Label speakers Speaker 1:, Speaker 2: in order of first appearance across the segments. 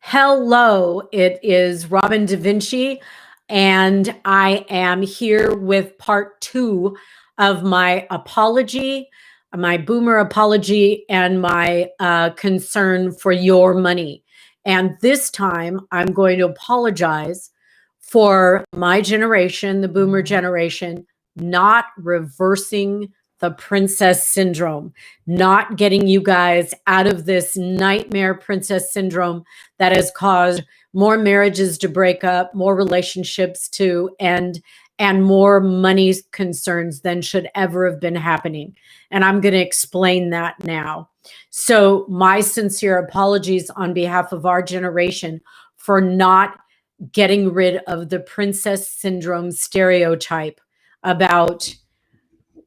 Speaker 1: Hello, it is Robin Da Vinci, and I am here with part two of my apology, my boomer apology, and my concern for your money. And this time, I'm going to apologize for my generation, the boomer generation, not reversing the princess syndrome, not getting you guys out of this nightmare princess syndrome that has caused more marriages to break up, more relationships to end, and more money concerns than should ever have been happening. And I'm going to explain that now. So, my sincere apologies on behalf of our generation for not getting rid of the princess syndrome stereotype about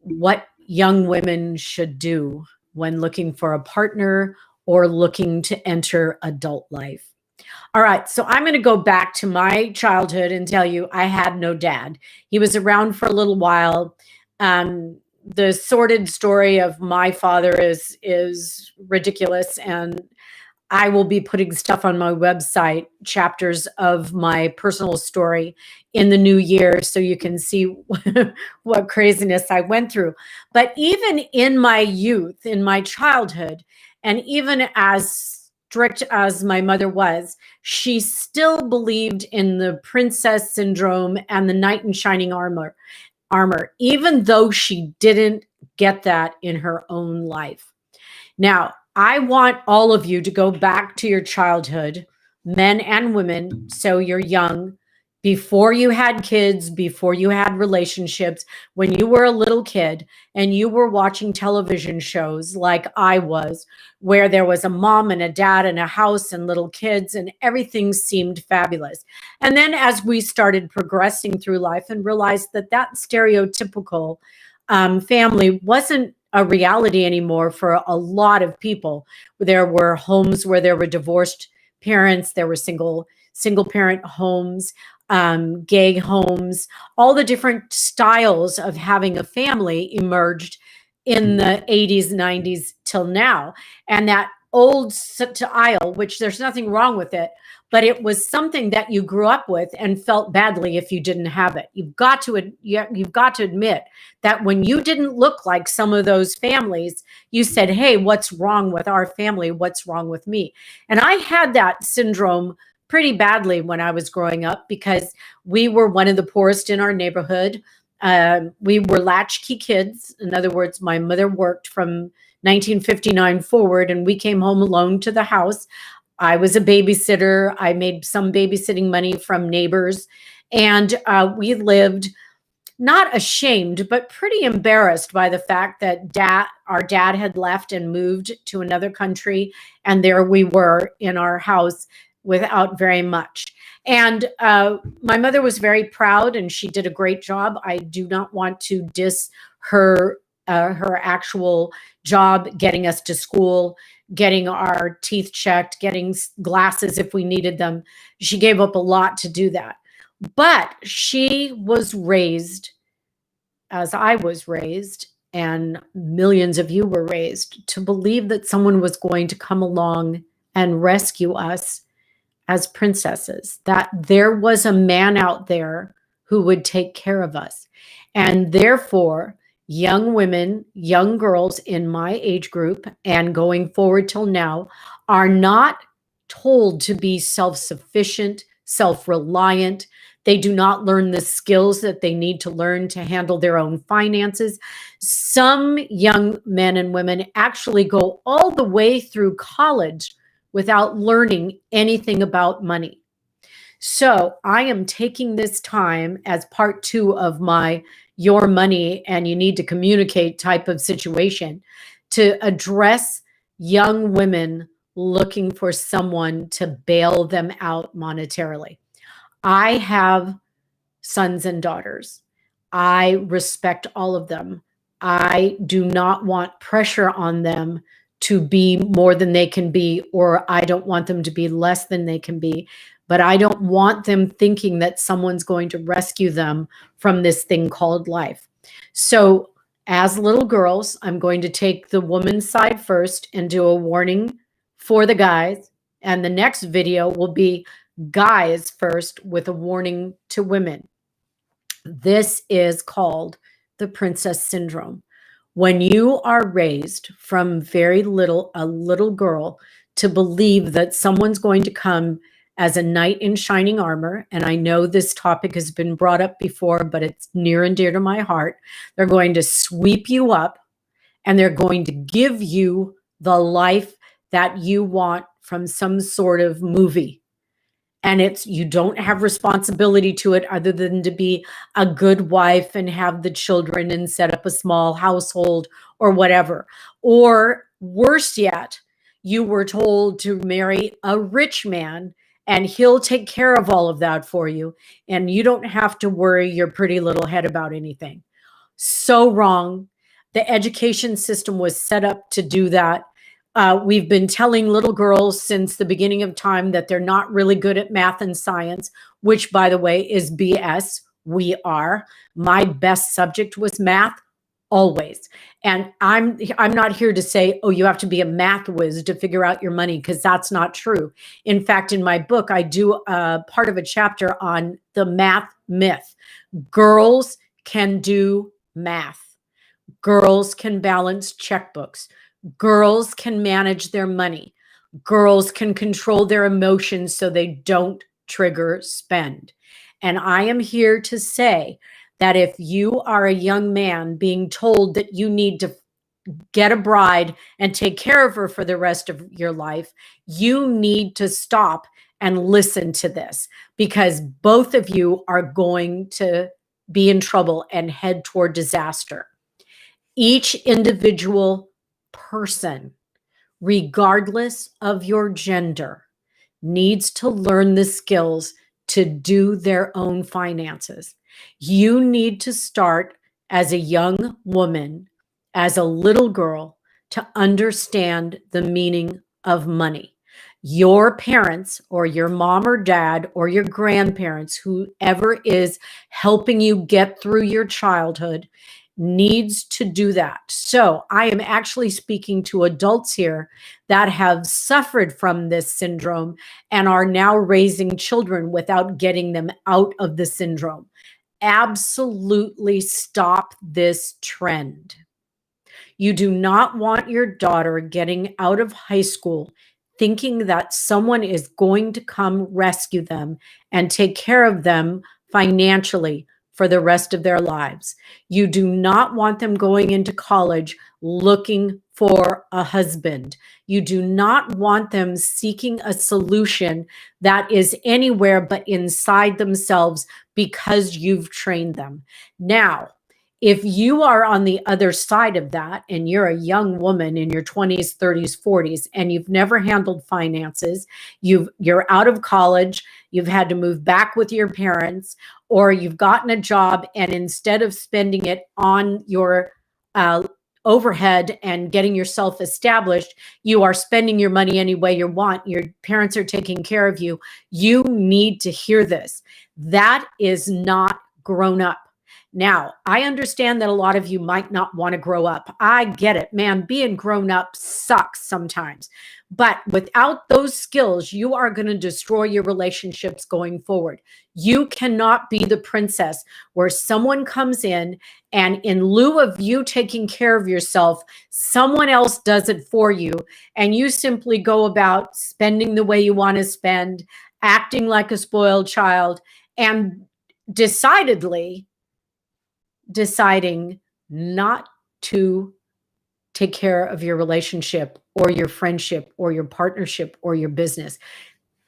Speaker 1: what young women should do when looking for a partner or looking to enter adult life. All right, so I'm going to go back to my childhood and tell you I had no dad. He was around for a little while. The sordid story of my father is ridiculous, and I will be putting stuff on my website, chapters of my personal story in the new year, so you can see what craziness I went through. But even in my youth, in my childhood, and even as strict as my mother was, she still believed in the princess syndrome and the knight in shining armor, even though she didn't get that in her own life. Now, I want all of you to go back to your childhood, men and women, so you're young, before you had kids, before you had relationships, when you were a little kid and you were watching television shows like I was, where there was a mom and a dad and a house and little kids and everything seemed fabulous. And then as we started progressing through life and realized that that stereotypical family wasn't a reality anymore for a lot of people. There were homes where there were divorced parents, there were single parent homes, gay homes, all the different styles of having a family emerged in the 80s, 90s till now. And that old style, which there's nothing wrong with it, but it was something that you grew up with and felt badly if you didn't have it. You've got to admit that when you didn't look like some of those families, you said, hey, what's wrong with our family? What's wrong with me? And I had that syndrome pretty badly when I was growing up because we were one of the poorest in our neighborhood. We were latchkey kids. In other words, my mother worked from 1959 forward, and we came home alone to the house. I was a babysitter. I made some babysitting money from neighbors. And we lived not ashamed, but pretty embarrassed by the fact that our dad had left and moved to another country. And there we were in our house without very much. And my mother was very proud and she did a great job. I do not want to diss her actual job, getting us to school, getting our teeth checked, getting glasses if we needed them. She gave up a lot to do that. But she was raised as I was raised, and millions of you were raised, to believe that someone was going to come along and rescue us as princesses, that there was a man out there who would take care of us. And therefore, young women, young girls in my age group and going forward till now are not told to be self-sufficient, self-reliant. They do not learn the skills that they need to learn to handle their own finances. Some young men and women actually go all the way through college without learning anything about money. So I am taking this time as part two of my your money and you need to communicate type of situation to address young women looking for someone to bail them out monetarily. I have sons and daughters. I respect all of them. I do not want pressure on them to be more than they can be, or I don't want them to be less than they can be. But I don't want them thinking that someone's going to rescue them from this thing called life. So as little girls, I'm going to take the woman's side first and do a warning for the guys And the next video will be guys first with a warning to women. This is called the princess syndrome. When you are raised from very little, a little girl, to believe that someone's going to come as a knight in shining armor, and I know this topic has been brought up before, but it's near and dear to my heart. They're going to sweep you up and they're going to give you the life that you want from some sort of movie. And it's, you don't have responsibility to it other than to be a good wife and have the children and set up a small household or whatever. Or worse yet, you were told to marry a rich man and he'll take care of all of that for you. And you don't have to worry your pretty little head about anything. So wrong. The education system was set up to do that. We've been telling little girls since the beginning of time that they're not really good at math and science, which, by the way, is BS. We are. My best subject was math, always. And I'm not here to say, oh, you have to be a math whiz to figure out your money, because that's not true. In fact, in my book, I do part of a chapter on the math myth. Girls can do math. Girls can balance checkbooks. Girls can manage their money. Girls can control their emotions so they don't trigger spend. And I am here to say that if you are a young man being told that you need to get a bride and take care of her for the rest of your life, you need to stop and listen to this, because both of you are going to be in trouble and head toward disaster. Each individual person, regardless of your gender, needs to learn the skills to do their own finances. You need to start as a young woman, as a little girl, to understand the meaning of money. Your parents or your mom or dad or your grandparents, whoever is helping you get through your childhood, needs to do that. So I am actually speaking to adults here that have suffered from this syndrome and are now raising children without getting them out of the syndrome. Absolutely stop this trend. You do not want your daughter getting out of high school thinking that someone is going to come rescue them and take care of them financially for the rest of their lives. You do not want them going into college looking for a husband. You do not want them seeking a solution that is anywhere but inside themselves because you've trained them. Now, if you are on the other side of that and you're a young woman in your 20s, 30s, 40s, and you've never handled finances, you're out of college, you've had to move back with your parents, or you've gotten a job and instead of spending it on your overhead and getting yourself established, you are spending your money any way you want. Your parents are taking care of you. You need to hear this. That is not grown up. Now, I understand that a lot of you might not want to grow up. I get it, man. Being grown up sucks sometimes. But without those skills, you are going to destroy your relationships going forward. You cannot be the princess where someone comes in and in lieu of you taking care of yourself, someone else does it for you. And you simply go about spending the way you want to spend, acting like a spoiled child, and deciding not to take care of your relationship or your friendship or your partnership or your business.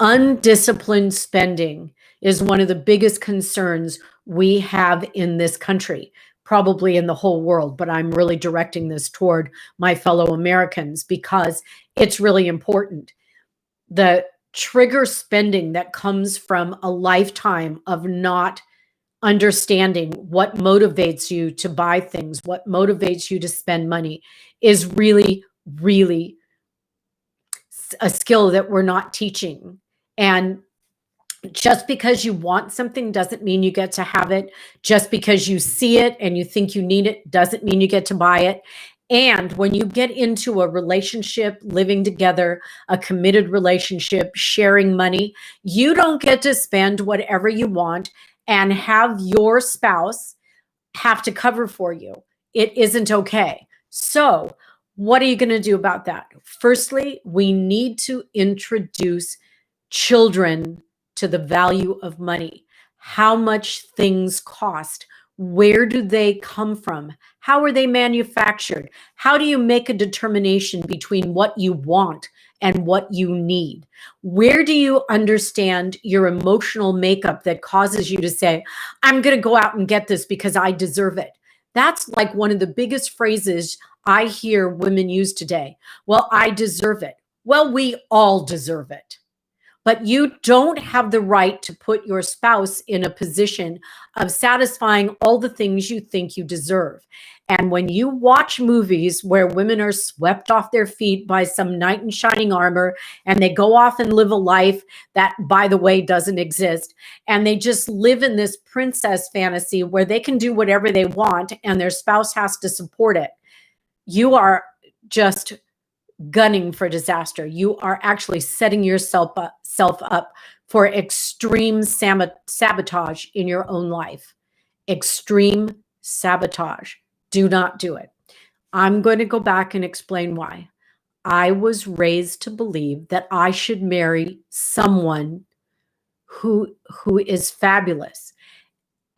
Speaker 1: Undisciplined spending is one of the biggest concerns we have in this country, probably in the whole world, but I'm really directing this toward my fellow Americans because it's really important. The trigger spending that comes from a lifetime of not understanding what motivates you to buy things, what motivates you to spend money is really, really a skill that we're not teaching. And just because you want something doesn't mean you get to have it. Just because you see it and you think you need it doesn't mean you get to buy it. And when you get into a relationship, living together, a committed relationship, sharing money, you don't get to spend whatever you want and have your spouse have to cover for you. It isn't okay. So, what are you going to do about that? Firstly, we need to introduce children to the value of money, how much things cost, where do they come from, how are they manufactured, how do you make a determination between what you want and what you need, where do you understand your emotional makeup that causes you to say, I'm going to go out and get this because I deserve it. That's like one of the biggest phrases I hear women use today. Well, I deserve it. Well, we all deserve it. But you don't have the right to put your spouse in a position of satisfying all the things you think you deserve. And when you watch movies where women are swept off their feet by some knight in shining armor and they go off and live a life that, by the way, doesn't exist, and they just live in this princess fantasy where they can do whatever they want and their spouse has to support it, you are just gunning for disaster. You are actually setting yourself up for extreme sabotage in your own life. Extreme sabotage. Do not do it. I'm going to go back and explain why. I was raised to believe that I should marry someone who is fabulous.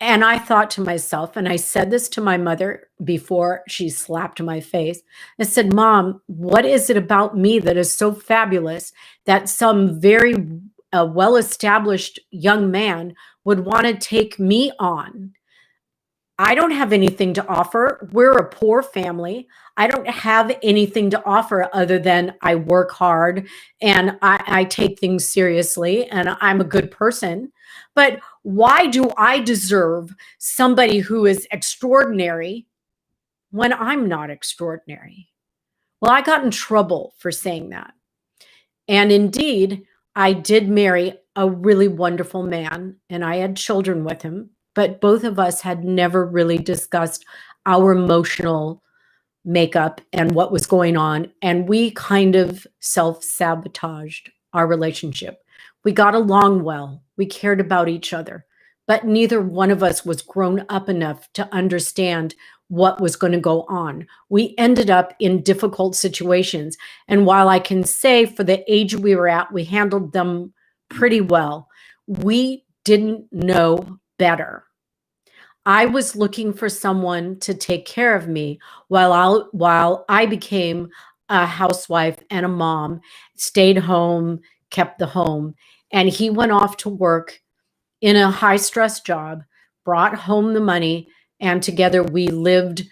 Speaker 1: And I thought to myself, and I said this to my mother before she slapped my face. I said, Mom, what is it about me that is so fabulous that some very well-established young man would want to take me on? I don't have anything to offer. We're a poor family. I don't have anything to offer other than I work hard and I take things seriously and I'm a good person. But why do I deserve somebody who is extraordinary when I'm not extraordinary? Well, I got in trouble for saying that. And indeed, I did marry a really wonderful man and I had children with him, but both of us had never really discussed our emotional makeup and what was going on. And we kind of self-sabotaged our relationship. We got along well. We cared about each other, but neither one of us was grown up enough to understand what was going to go on. We ended up in difficult situations. And while I can say for the age we were at, we handled them pretty well, we didn't know better. I was looking for someone to take care of me while I became a housewife and a mom, stayed home, kept the home. And he went off to work in a high stress job, brought home the money, and together we lived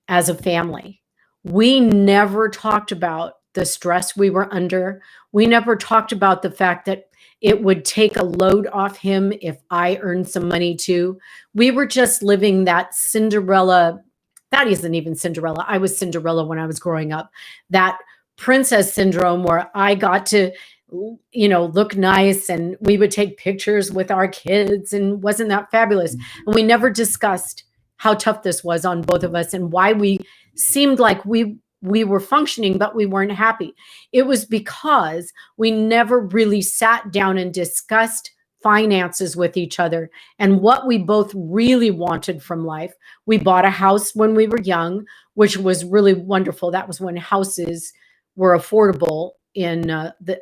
Speaker 1: as a family. We never talked about the stress we were under. We never talked about the fact that it would take a load off him if I earned some money too. We were just living that Cinderella. That isn't even Cinderella. I was Cinderella when I was growing up. That princess syndrome where I got to, look nice and we would take pictures with our kids. And wasn't that fabulous? And we never discussed how tough this was on both of us and why we seemed like we were functioning, but we weren't happy. It was because we never really sat down and discussed finances with each other and what we both really wanted from life. We bought a house when we were young, which was really wonderful. That was when houses were affordable in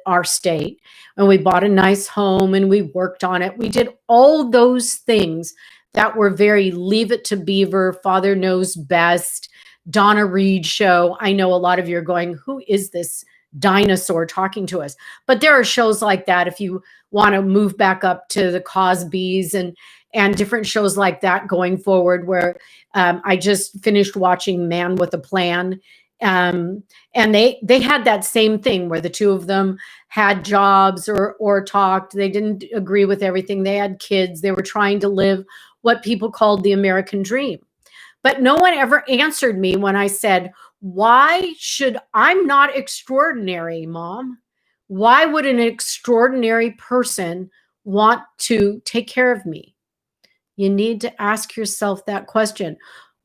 Speaker 1: our state. And we bought a nice home and we worked on it. We did all those things that were very Leave It to Beaver, Father Knows Best, Donna Reed show. I know a lot of you are going, who is this dinosaur talking to us? But there are shows like that if you want to move back up to the Cosbys and different shows like that going forward, where I just finished watching Man with a Plan. And they had that same thing where the two of them had jobs or talked. They didn't agree with everything. They had kids. They were trying to live what people called the American dream. But no one ever answered me when I said, why should I'm not extraordinary, Mom? Why would an extraordinary person want to take care of me? You need to ask yourself that question.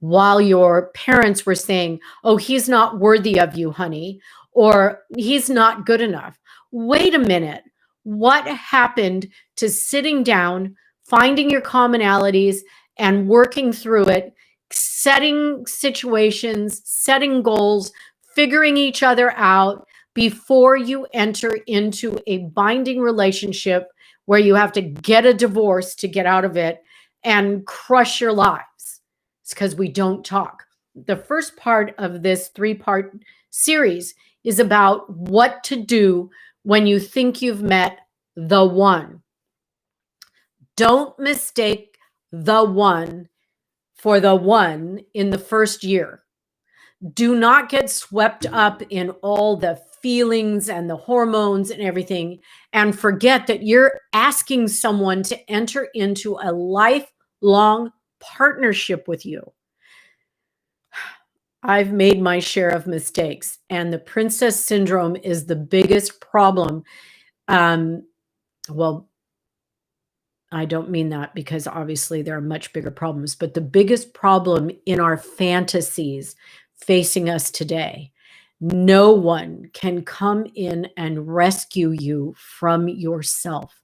Speaker 1: while your parents were saying, oh, he's not worthy of you, honey, or he's not good enough. Wait a minute. What happened to sitting down, finding your commonalities and working through it, setting situations, setting goals, figuring each other out before you enter into a binding relationship where you have to get a divorce to get out of it and crush your lives? It's because we don't talk. The first part of this 3-part series is about what to do when you think you've met the one. Don't mistake the one for the one in the first year. Do not get swept up in all the feelings and the hormones and everything, and forget that you're asking someone to enter into a lifelong partnership with you. I've made my share of mistakes, and the princess syndrome is the biggest problem. Well, I don't mean that, because obviously there are much bigger problems, but the biggest problem in our fantasies facing us today, no one can come in and rescue you from yourself.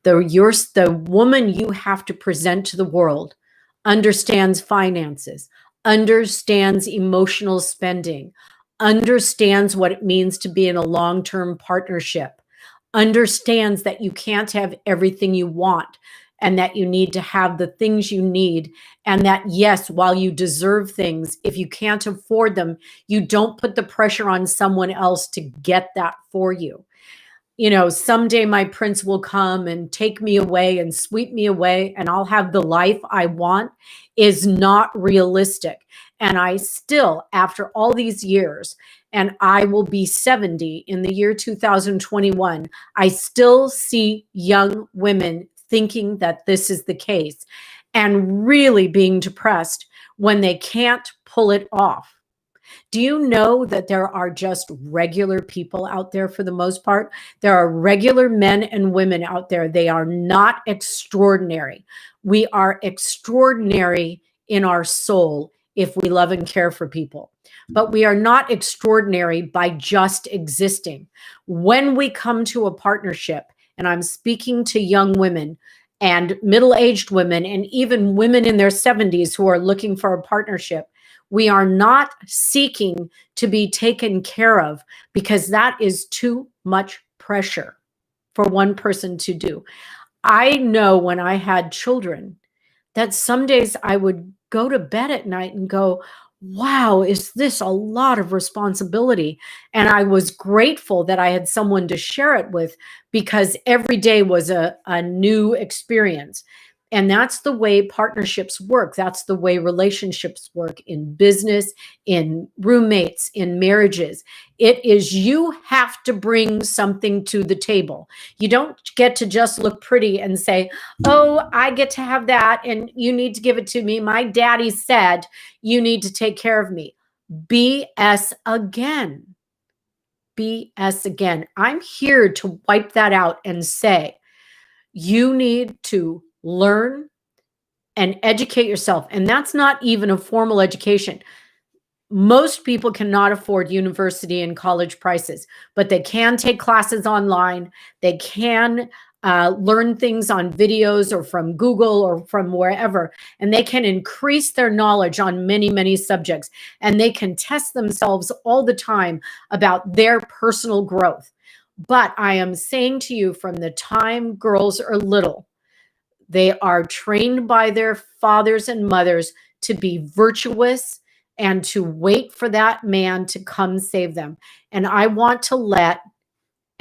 Speaker 1: The woman you have to present to the world understands finances, understands emotional spending, understands what it means to be in a long-term partnership, understands that you can't have everything you want, and that you need to have the things you need. And that, yes, while you deserve things, if you can't afford them, you don't put the pressure on someone else to get that for you. You know, someday my prince will come and take me away and sweep me away and I'll have the life I want is not realistic. And I still, after all these years, and I will be 70 in the year 2021, I still see young women thinking that this is the case and really being depressed when they can't pull it off. Do you know that there are just regular people out there for the most part? There are regular men and women out there. They are not extraordinary. We are extraordinary in our soul if we love and care for people. But we are not extraordinary by just existing. When we come to a partnership, and I'm speaking to young women and middle-aged women and even women in their 70s who are looking for a partnership, we are not seeking to be taken care of, because that is too much pressure for one person to do. I know when I had children that some days I would go to bed at night and go, wow, is this a lot of responsibility? And I was grateful that I had someone to share it with, because every day was a new experience. And that's the way partnerships work. That's the way relationships work in business, in roommates, in marriages. It is, you have to bring something to the table. You don't get to just look pretty and say, oh, I get to have that and you need to give it to me. My daddy said you need to take care of me. BS again. BS again. I'm here to wipe that out and say, you need to learn and educate yourself. And that's not even a formal education. Most people cannot afford university and college prices, but they can take classes online. They can learn things on videos or from Google or from wherever, and they can increase their knowledge on many, many subjects. And they can test themselves all the time about their personal growth. But I am saying to you, from the time girls are little, they are trained by their fathers and mothers to be virtuous and to wait for that man to come save them. And I want to let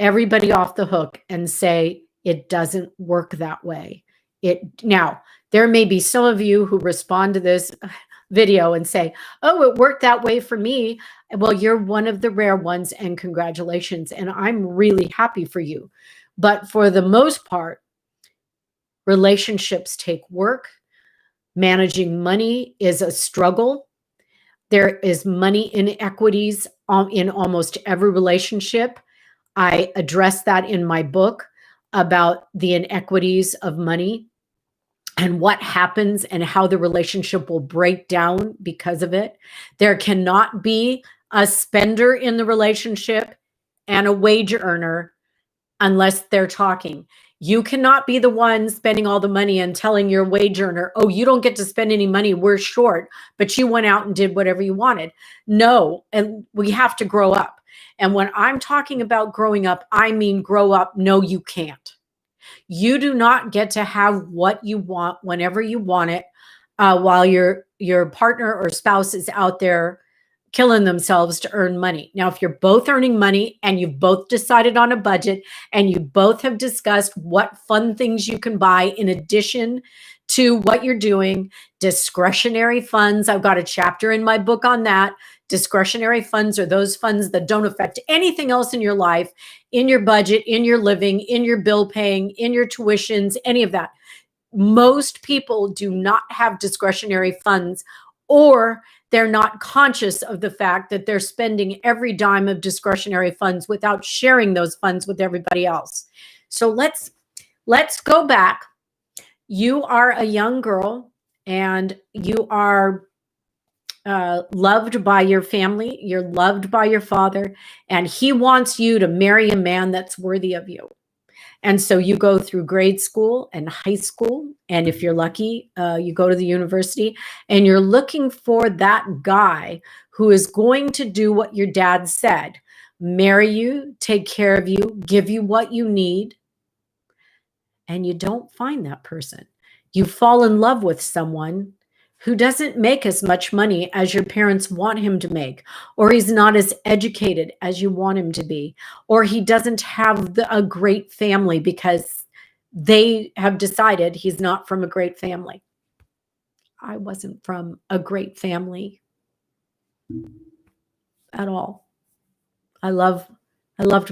Speaker 1: everybody off the hook and say, it doesn't work that way. Now, there may be some of you who respond to this video and say, oh, it worked that way for me. Well, you're one of the rare ones, and congratulations. And I'm really happy for you. But for the most part, relationships take work. Managing money is a struggle. There is money inequities in almost every relationship. I address that in my book about the inequities of money. and what happens and how the relationship will break down because of it. There cannot be a spender in the relationship and a wage earner unless they're talking. You cannot be the one spending all the money and telling your wage earner, oh, you don't get to spend any money, we're short, but you went out and did whatever you wanted. No, and we have to grow up. And when I'm talking about growing up, I mean grow up. No, you can't. You do not get to have what you want whenever you want it, while your partner or spouse is out there killing themselves to earn money. Now, if you're both earning money and you've both decided on a budget and you both have discussed what fun things you can buy in addition to what you're doing, discretionary funds, I've got a chapter in my book on that. Discretionary funds are those funds that don't affect anything else in your life, in your budget, in your living, in your bill paying, in your tuitions, any of that. Most people do not have discretionary funds, or they're not conscious of the fact that they're spending every dime of discretionary funds without sharing those funds with everybody else. So let's go back. You are a young girl and you are loved by your family. You're loved by your father, and he wants you to marry a man that's worthy of you. And so you go through grade school and high school. And if you're lucky, you go to the university, and you're looking for that guy who is going to do what your dad said: marry you, take care of you, give you what you need. And you don't find that person. You fall in love with someone who doesn't make as much money as your parents want him to make, or he's not as educated as you want him to be, or he doesn't have a great family because they have decided he's not from a great family. I wasn't from a great family at all. I loved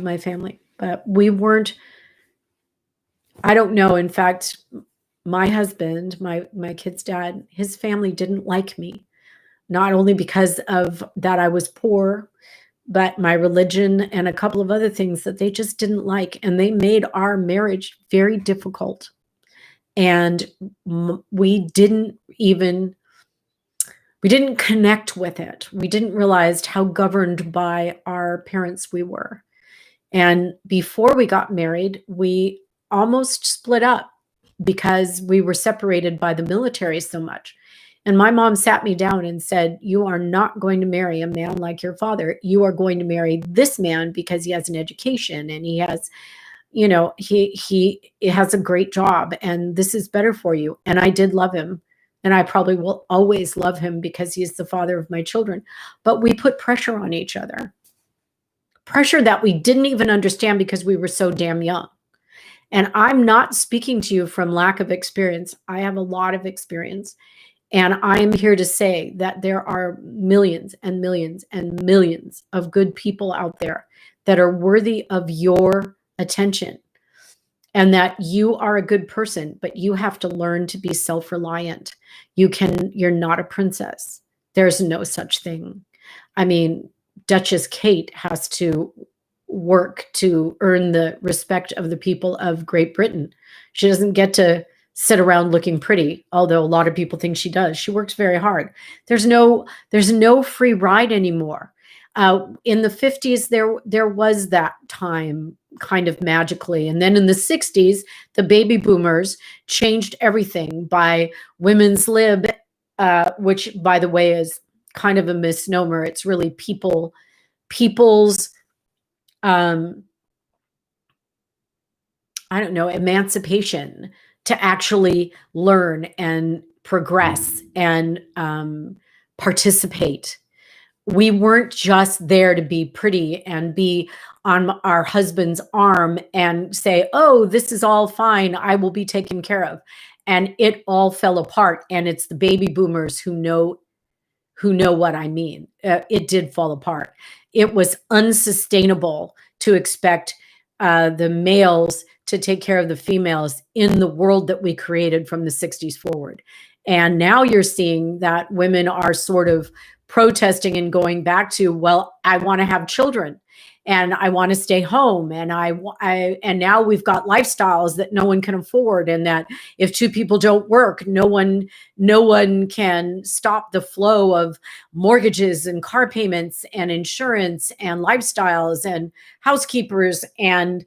Speaker 1: my family, but we weren't, I don't know. In fact, my husband, my kid's dad, his family didn't like me, not only because of that I was poor, but my religion and a couple of other things that they just didn't like. And they made our marriage very difficult. And we didn't connect with it. We didn't realize how governed by our parents we were. And before we got married, we almost split up because we were separated by the military so much. And my mom sat me down and said, you are not going to marry a man like your father. You are going to marry this man because he has an education and he has, he has a great job, and this is better for you. And I did love him. And I probably will always love him because he's the father of my children. But we put pressure on each other. Pressure that we didn't even understand because we were so damn young. And I'm not speaking to you from lack of experience. I have a lot of experience. And I am here to say that there are millions and millions and millions of good people out there that are worthy of your attention, and that you are a good person, but you have to learn to be self-reliant. You're not a princess. There's no such thing. I mean, Duchess Kate has to work to earn the respect of the people of Great Britain. She doesn't get to sit around looking pretty, although a lot of people think she does. She works very hard. There's no free ride anymore. In the 50s, there was that time kind of magically. And then in the 60s, the baby boomers changed everything by women's lib, which, by the way, is kind of a misnomer. It's really people's I don't know, emancipation to actually learn and progress and participate. We weren't just there to be pretty and be on our husband's arm and say, oh, this is all fine, I will be taken care of. And it all fell apart. And it's the baby boomers who know what I mean. It did fall apart. It was unsustainable to expect the males to take care of the females in the world that we created from the 60s forward. And now you're seeing that women are sort of protesting and going back to, well, I want to have children. and I want to stay home, and and now we've got lifestyles that no one can afford, and that if two people don't work, no one can stop the flow of mortgages and car payments and insurance and lifestyles and housekeepers and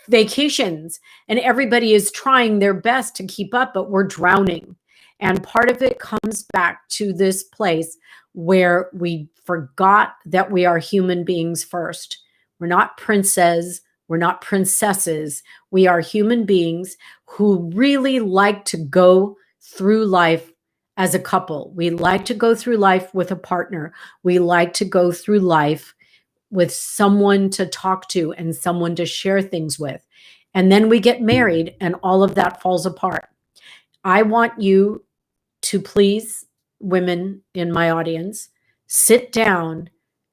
Speaker 1: vacations, and everybody is trying their best to keep up, but we're drowning. And part of it comes back to this place where we forgot that we are human beings first. We're not princes, we're not princesses. We are human beings who really like to go through life as a couple. We like to go through life with a partner. We like to go through life with someone to talk to and someone to share things with. And then we get married and all of that falls apart. I want you to, please, women in my audience, sit down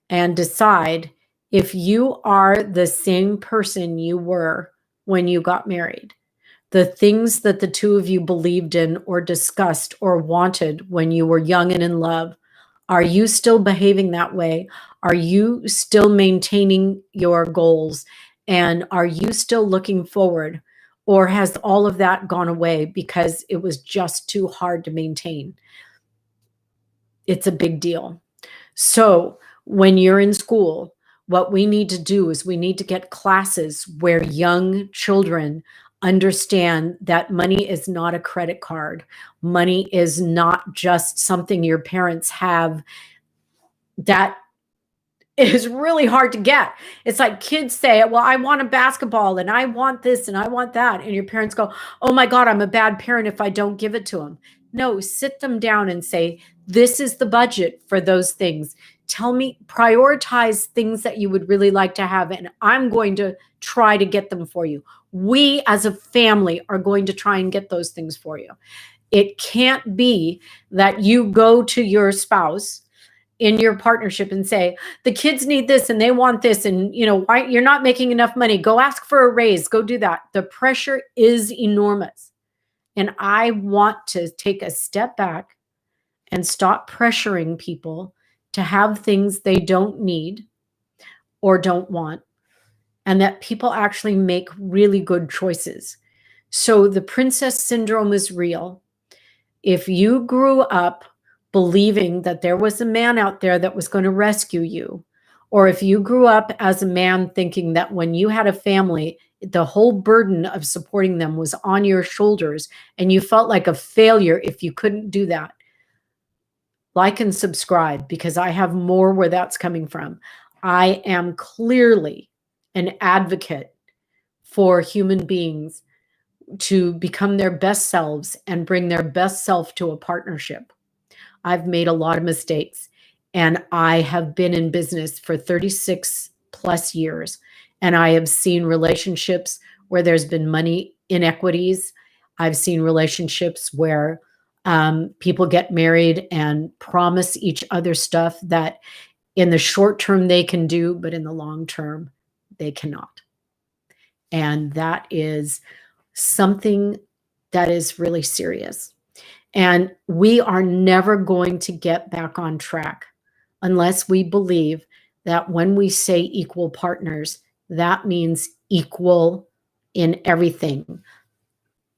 Speaker 1: and decide if you are the same person you were when you got married. The things that the two of you believed in or discussed or wanted when you were young and in love, are you still behaving that way? Are you still maintaining your goals? And are you still looking forward? Or has all of that gone away because it was just too hard to maintain? It's a big deal. So when you're in school, what we need to do is we need to get classes where young children understand that money is not a credit card. Money is not just something your parents have that is really hard to get. It's like kids say, well, I want a basketball and I want this and I want that. And your parents go, oh my God, I'm a bad parent if I don't give it to them. No, sit them down and say, this is the budget for those things. Tell me, prioritize things that you would really like to have, and I'm going to try to get them for you. We as a family are going to try and get those things for you. It can't be that you go to your spouse in your partnership and say, the kids need this and they want this, and why you're not making enough money, go ask for a raise, go do that. The pressure is enormous. And I want to take a step back and stop pressuring people to have things they don't need or don't want, and that people actually make really good choices. So the princess syndrome is real. If you grew up believing that there was a man out there that was going to rescue you, or if you grew up as a man thinking that when you had a family, the whole burden of supporting them was on your shoulders and you felt like a failure if you couldn't do that, like and subscribe, because I have more where that's coming from. I am clearly an advocate for human beings to become their best selves and bring their best self to a partnership. I've made a lot of mistakes, and I have been in business for 36 plus years, and I have seen relationships where there's been money inequities. I've seen relationships where people get married and promise each other stuff that in the short term they can do, but in the long term they cannot. And that is something that is really serious. And we are never going to get back on track unless we believe that when we say equal partners, that means equal in everything.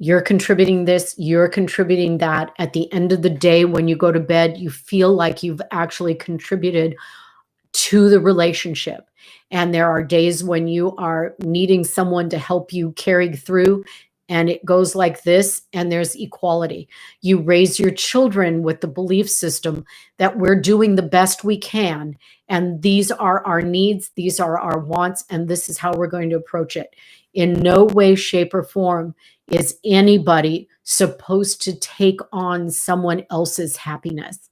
Speaker 1: You're contributing this, you're contributing that. At the end of the day, when you go to bed, you feel like you've actually contributed to the relationship. And there are days when you are needing someone to help you carry through, and it goes like this, and there's equality. You raise your children with the belief system that we're doing the best we can, and these are our needs, these are our wants, and this is how we're going to approach it. In no way, shape, or form is anybody supposed to take on someone else's happiness.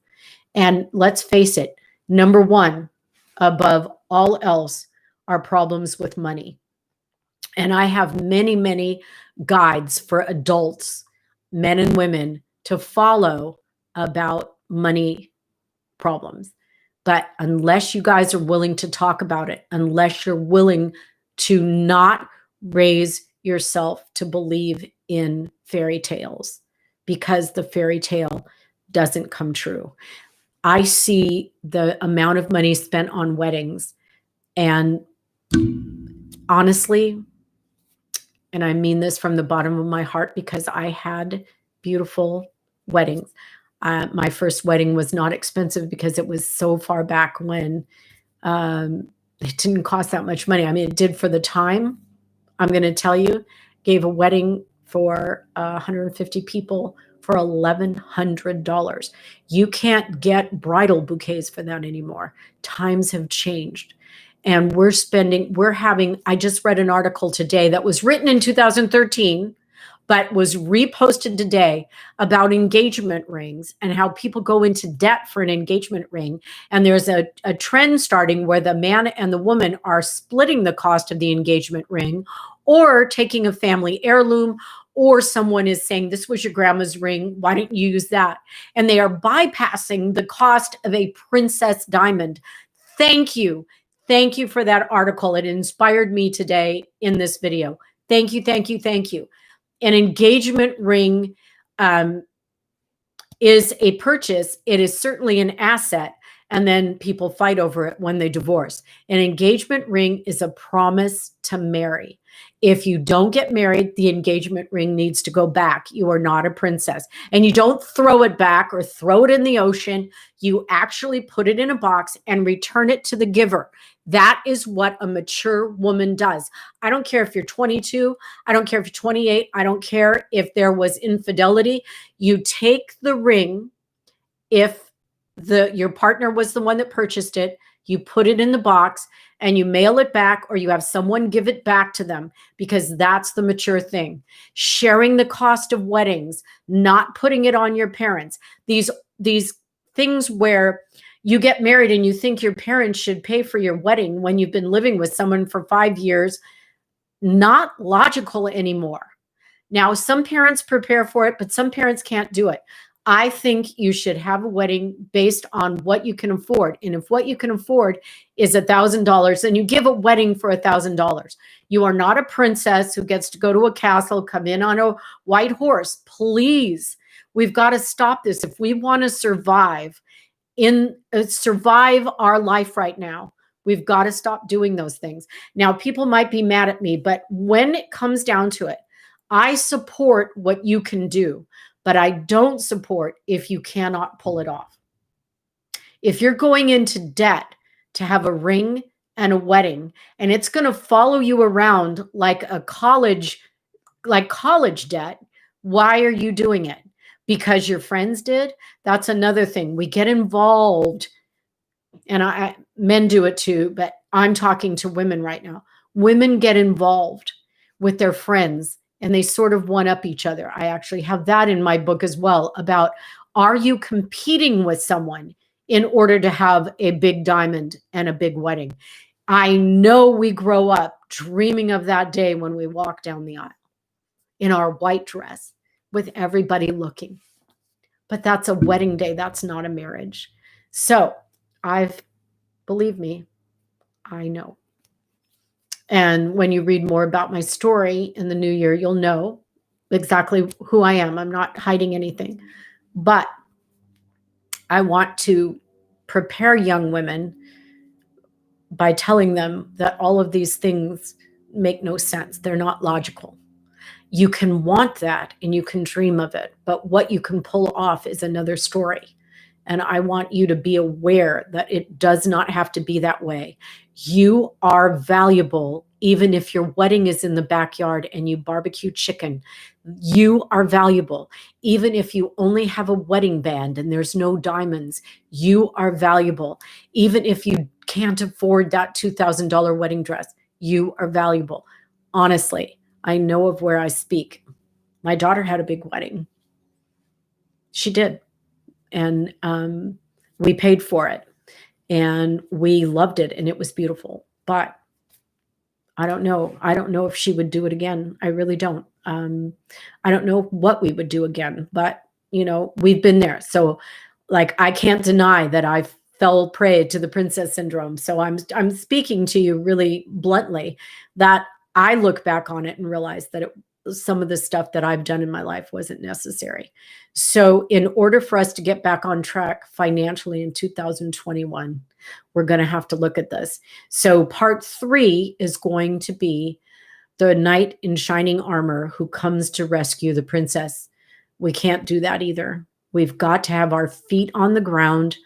Speaker 1: And let's face it, number one, above all else, are problems with money. And I have many, many guides for adults, men and women, to follow about money problems. But unless you guys are willing to talk about it, unless you're willing to not raise yourself to believe in fairy tales, because the fairy tale doesn't come true. I see the amount of money spent on weddings, and Honestly, and I mean this from the bottom of my heart because I had beautiful weddings. My first wedding was not expensive because it was so far back when it didn't cost that much money. I mean, it did for the time. I'm going to tell you, gave a wedding for 150 people for $1,100. You can't get bridal bouquets for that anymore. Times have changed. And I just read an article today that was written in 2013, but was reposted today about engagement rings and how people go into debt for an engagement ring. And there's a trend starting where the man and the woman are splitting the cost of the engagement ring, or taking a family heirloom, or someone is saying, this was your grandma's ring, why don't you use that? And they are bypassing the cost of a princess diamond. Thank you. Thank you for that article. It inspired me today in this video. Thank you, thank you, thank you. An engagement ring is a purchase. It is certainly an asset. And then people fight over it when they divorce. An engagement ring is a promise to marry. If you don't get married, the engagement ring needs to go back. You are not a princess. And you don't throw it back or throw it in the ocean. You actually put it in a box and return it to the giver. That is what a mature woman does. I don't care if you're 22. I don't care if you're 28. I don't care if there was infidelity. You take the ring, if your partner was the one that purchased it, you put it in the box and you mail it back, or you have someone give it back to them, because that's the mature thing. Sharing the cost of weddings, not putting it on your parents. These things where you get married and you think your parents should pay for your wedding when you've been living with someone for 5 years, not logical anymore. Now, some parents prepare for it, but some parents can't do it. I think you should have a wedding based on what you can afford. And if what you can afford is $1,000, then you give a wedding for $1,000. You are not a princess who gets to go to a castle, come in on a white horse. Please, we've got to stop this. If we want to survive our life right now, we've got to stop doing those things. Now, people might be mad at me, but when it comes down to it, I support what you can do, but I don't support if you cannot pull it off. If you're going into debt to have a ring and a wedding, and it's going to follow you around like college debt, why are you doing it? Because your friends did? That's another thing. We get involved, and men do it too, but I'm talking to women right now. Women get involved with their friends and they sort of one up each other. I actually have that in my book as well, about, are you competing with someone in order to have a big diamond and a big wedding? I know we grow up dreaming of that day when we walk down the aisle in our white dress with everybody looking. But that's a wedding day. That's not a marriage. So believe me, I know. And when you read more about my story in the new year, you'll know exactly who I am. I'm not hiding anything. But I want to prepare young women by telling them that all of these things make no sense. They're not logical. You can want that and you can dream of it, but what you can pull off is another story. And I want you to be aware that it does not have to be that way. You are valuable, even if your wedding is in the backyard and you barbecue chicken. You are valuable. Even if you only have a wedding band and there's no diamonds, you are valuable. Even if you can't afford that $2,000 wedding dress, you are valuable. Honestly, I know of where I speak. My daughter had a big wedding. She did. And we paid for it and we loved it and it was beautiful. But I don't know. I don't know if she would do it again. I really don't. I don't know what we would do again, but we've been there. So like, I can't deny that I fell prey to the princess syndrome. So I'm speaking to you really bluntly, that I look back on it and realize that some of the stuff that I've done in my life wasn't necessary. So in order for us to get back on track financially in 2021, we're going to have to look at this. So part 3 is going to be the knight in shining armor who comes to rescue the princess. We can't do that either. We've got to have our feet on the ground,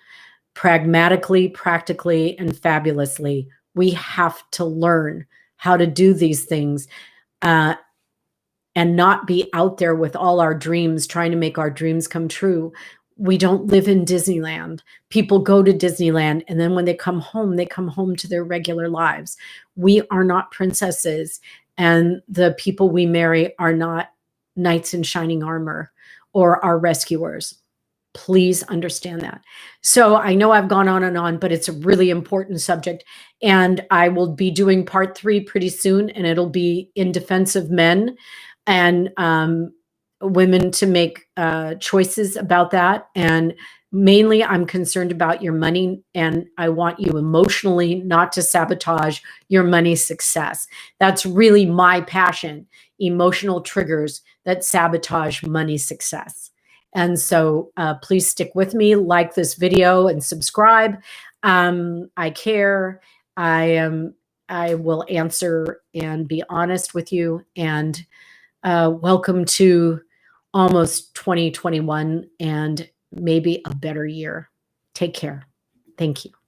Speaker 1: pragmatically, practically, and fabulously. We have to learn how to do these things and not be out there with all our dreams, trying to make our dreams come true. We don't live in Disneyland. People go to Disneyland, and then when they come home to their regular lives. We are not princesses, and the people we marry are not knights in shining armor or our rescuers. Please understand that. So I know I've gone on, but it's a really important subject. And I will be doing part 3 pretty soon, and it'll be in defense of men and women to make choices about that. And mainly I'm concerned about your money, and I want you emotionally not to sabotage your money success. That's really my passion, emotional triggers that sabotage money success. And so please stick with me, like this video and subscribe. I care. I will answer and be honest with you. And welcome to almost 2021 and maybe a better year. Take care. Thank you.